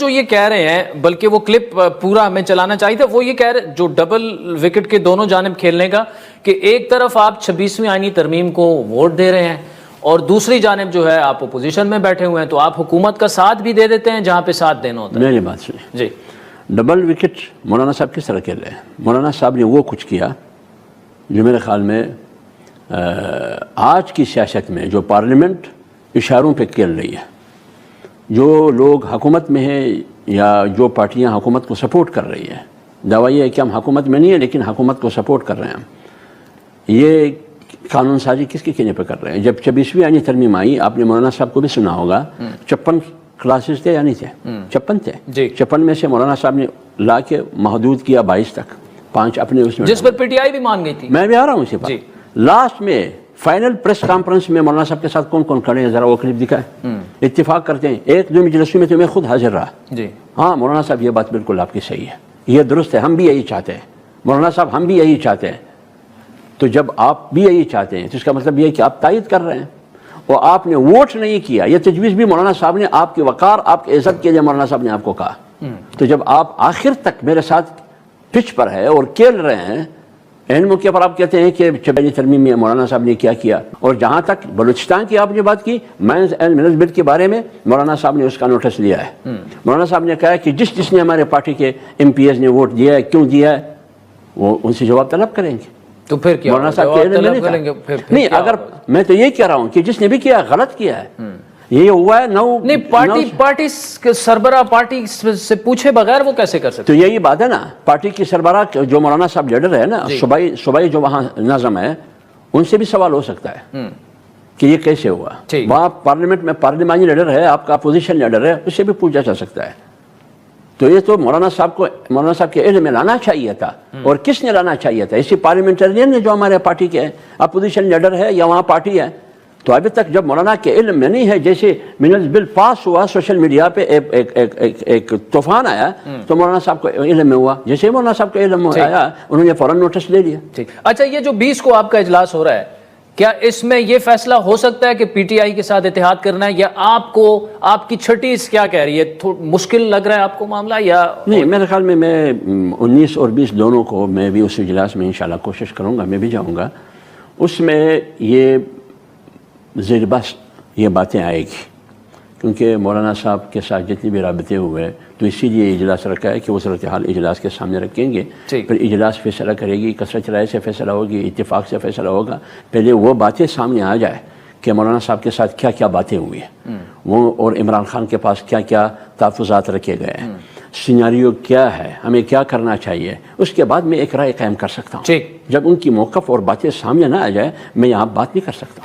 जो ये कह रहे हैं, बल्कि वो क्लिप पूरा हमें चलाना चाहिए था, वो ये कह रहे जो डबल विकेट के दोनों जानिब खेलने का, कि एक तरफ आप 26वीं आईनी तरमीम को वोट दे रहे हैं और दूसरी जानिब जो है आप अपोजिशन में बैठे हुए हैं, तो आप हुकूमत का साथ भी दे देते हैं जहां पे साथ देना होता है। मेरी बात सुनिए जी, डबल विकेट मौलाना साहब किस तरह खेल रहे हैं? मौलाना साहब ने वो कुछ किया जो मेरे ख्याल में आज की सियासत में जो पार्लियामेंट इशारों पे खेल रही है, जो लोग हुकूमत में हैं या जो पार्टियां हुकूमत को सपोर्ट कर रही है, दावा ये है कि हम हुकूमत में नहीं है लेकिन हुकूमत को सपोर्ट कर रहे हैं, ये कानून साजी किसके कहने पर कर रहे हैं? जब 26वीं आईनी तरमीम आई, आपने मौलाना साहब को भी सुना होगा, 56 क्लासेस थे या नहीं थे? 56 थे। 56 में से मौलाना साहब ने ला के महदूद किया 22 तक, 5 अपने उसमें, जिस पर पीटीआई भी मान गई थी। मैं भी आ रहा हूँ इसी पर। लास्ट में फाइनल प्रेस कॉन्फ्रेंस में मौलाना साहब के साथ कौन कौन खड़े हैं, जरा वो क्लिप दिखाए। इत्तेफाक करते हैं, एक दो मजलिसों में तो मैं खुद हाजिर रहा जी। हाँ मौलाना साहब ये बात बिल्कुल आपकी सही है, ये दुरुस्त है, हम भी यही चाहते हैं। मौलाना साहब हम भी यही चाहते हैं। तो जब आप भी यही चाहते हैं तो इसका मतलब ये है कि आप तायद कर रहे हैं और आपने वोट नहीं किया। ये तजवीज़ भी मौलाना साहब ने आपकी वकार, आपकी इज्जत के लिए मौलाना साहब ने आपको कहा। तो जब आप आखिर तक मेरे साथ पिच पर है और खेल रहे हैं, एन मौके पर आप कहते हैं कि 26वीं तरमीम में मौलाना साहब ने क्या किया। और जहाँ तक बलूचिस्तान की आपने बात की, मैंस एंड मिनस बिल के बारे में मौलाना साहब ने उसका नोटिस लिया है। मौलाना साहब ने कहा कि जिसने हमारे पार्टी के MPs ने वोट दिया है, क्यों दिया है, वो उनसे जवाब तलब करेंगे। तो फिर क्या मौलाना साहब नहीं, अगर मैं तो ये कह रहा हूँ कि जिसने भी किया गलत किया है, ये हुआ है। नहीं, पार्टी सरबराह पार्टी से पूछे बगैर वो कैसे कर सकते? तो यही बात है ना, पार्टी की सरबराह जो मौलाना साहब लीडर है ना, सुबाई जो वहाँ नज़म है, उनसे भी सवाल हो सकता है कि ये कैसे हुआ। वहाँ पार्लियामेंट में पार्लियामानी लीडर है, आपका अपोजिशन लीडर है, उससे भी पूछा जा सकता है। तो ये तो मौलाना साहब के इल्म में लाना चाहिए था। और किसने लाना चाहिए था? इसी पार्लियामेंटेरियन ने, जो हमारे पार्टी के अपोजिशन लीडर है या वहाँ पार्टी है। तो अभी तक जब मौलाना के इल्म में नहीं है, जैसे मिनल्स बिल पास हुआ, सोशल मीडिया पे एक तूफान आया, तो मौलाना साहब को इल्म में हुआ। जैसे ही मौलाना साहब को इल्म में आया, उन्होंने फौरन नोटिस ले लिया। अच्छा, ये जो 20 को आपका इजलास हो रहा है, क्या इसमें यह फैसला हो सकता है कि पीटीआई के साथ इत्तेहाद करना है, या आपको आपकी छठी क्या कह रही है, मुश्किल लग रहा है आपको मामला? या नहीं, मेरे ख्याल में मैं 19 और 20 दोनों को मैं भी उस इजलास में इंशाल्लाह कोशिश करूँगा, मैं भी जाऊँगा। उसमें ये ज़ेर बस ये बातें आएगी, क्योंकि मौलाना साहब के साथ जितने भी राबते हुए, तो इसीलिए इजलास रखा है कि वो सूरत हाल इजलास के सामने रखेंगे। फिर इजलास फैसला करेगी, कसरत राय से फैसला होगी, इत्तेफाक से फैसला होगा। पहले वो बातें सामने आ जाए कि मौलाना साहब के साथ क्या क्या बातें हुई हैं, वो और इमरान खान के पास क्या क्या तहफ़्फ़ुज़ात रखे गए हैं, सिनारियो क्या है, हमें क्या करना चाहिए, उसके बाद मैं एक राय कायम कर सकता हूँ। जब उनकी मौक़िफ़ और बातें सामने ना आ जाए, मैं यहाँ बात नहीं कर सकता।